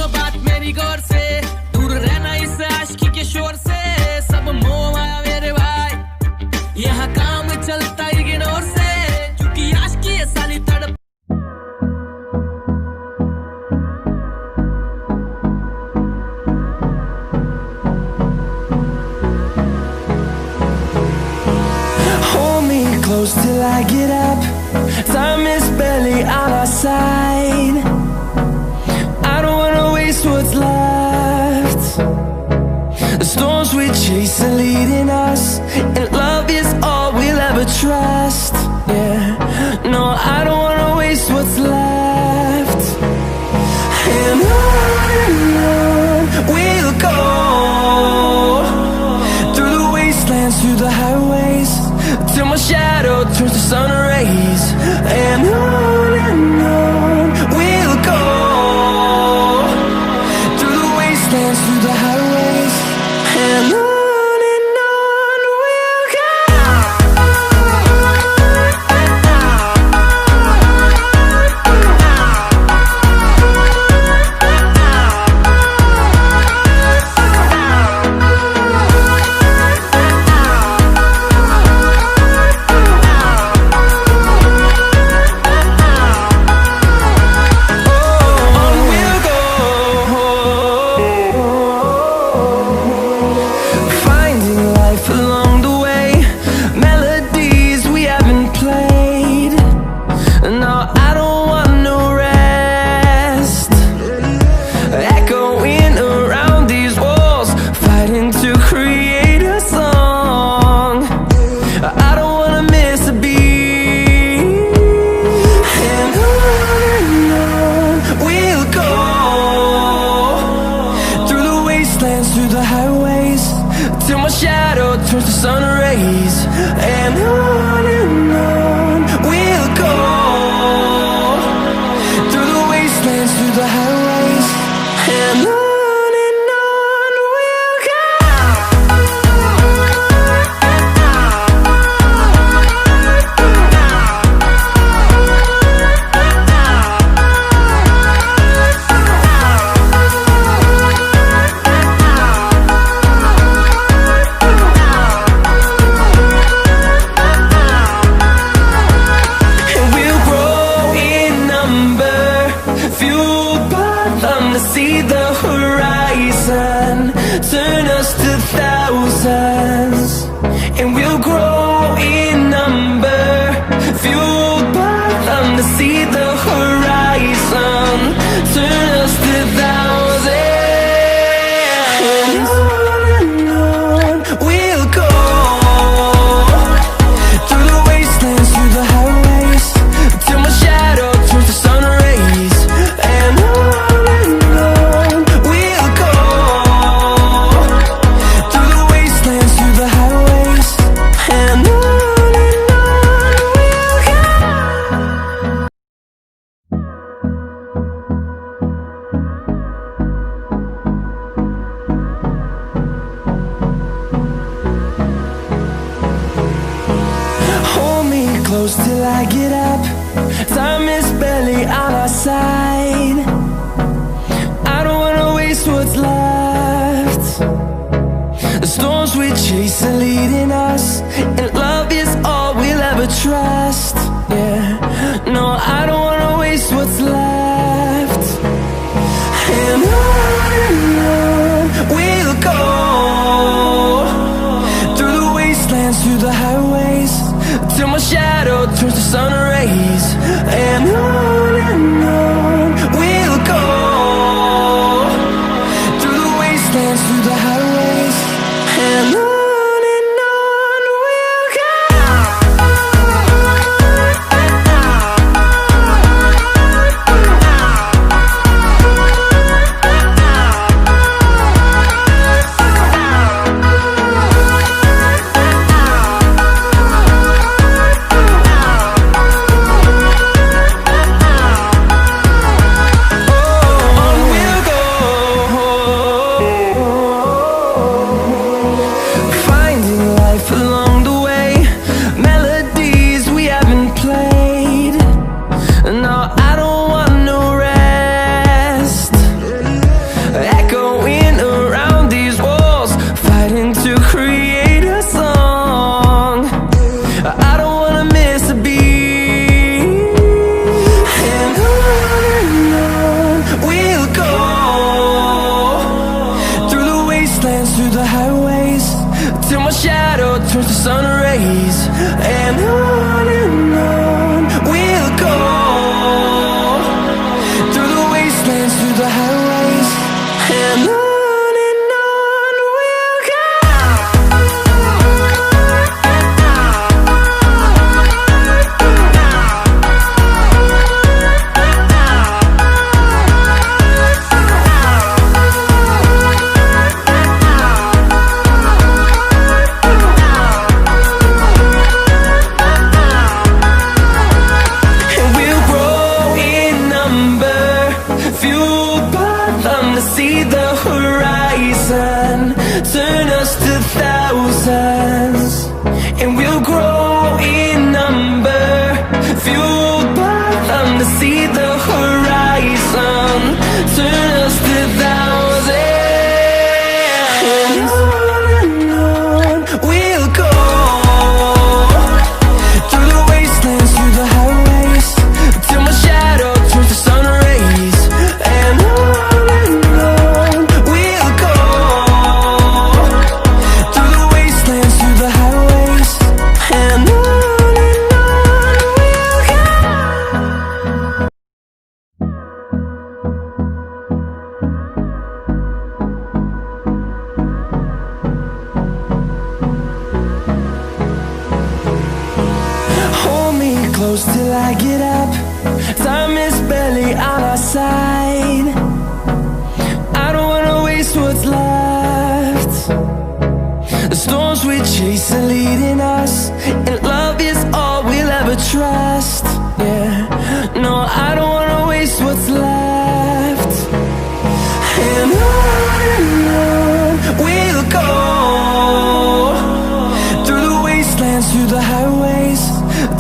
सुनो बात मेरी गौर से, दूर रहना इस आशिकी के शोर से। सब मोह माया मेरे भाई, यहाँ काम चलता इग्नोर से, क्योंकि आशिकी ये साली तड़प। Hold me close till I get up. Time is barely on our side. I don't wanna waste what's left. The storms we chase are leading us, and love is all we'll ever trust. Yeah, no, I don't wanna waste what's left. And on we'll go, through the wastelands, through the highways, till my shadow turns to sun rays. And on we'll go, through the wastelands, through the highways, and on we'll go. Through the highways, till my shadow turns to sun rays. And on we'll go, through the wastelands, through the highways, and on we'll go. See the horizon, turn us to thousands, and we'll grow in number, fueled by them to see the horizon, turn us to thousands. And on we'll go, through the wastelands, through the highways, till my shadow turns to sun rays. And close till I get up. Time is barely on our side. I don't wanna waste what's left. The storms we chase are leading us, and love is all we'll ever trust. Yeah, no, I don't wanna waste what's left. And on we'll go, through the wastelands, through the highways, till my shadow turns to sun rays. And on we'll go, through the wastelands, through the highways, and on. We'll go. see the horizon, turn us to thousands, and we'll grow in number, fueled by them to see the horizon, turn us to thousands. And on we'll go, through the wastelands, through the highways, till my shadow turns to sun rays. And on we'll go, through the wastelands, through the highways, and on we'll go. Hold me close till I get up. Time is barely on our side. I don't wanna waste what's left. The storms we chase are leading us, and love is all we'll ever trust. Yeah, no, I don't wanna waste what's left. And on we'll go, through the wastelands, through the highways,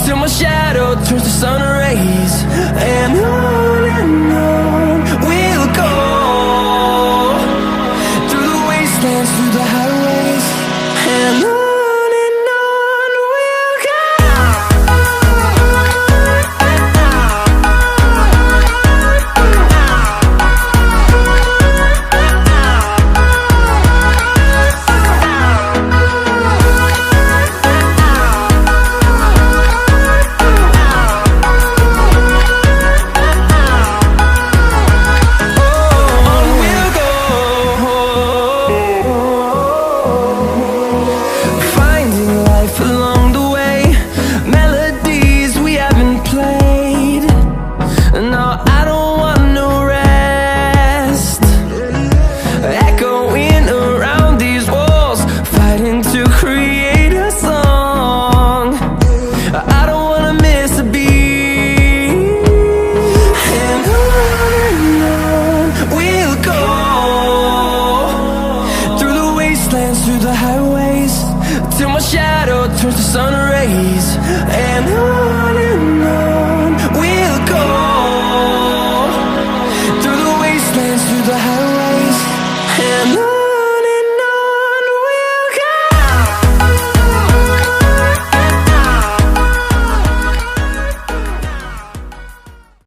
till my shadow turns to sun rays. And on we'll go, through the wastelands, through the highways, and on we'll go. Finding life along the way, melodies we haven't played. No, I don't want no rest. Echoing around these walls, fighting to create a song. I don't wanna miss a beat. And on we'll go, through the wastelands, through the highways, till my shadow turns to sun rays. And on we'll go, through the wastelands, through the highways, and on.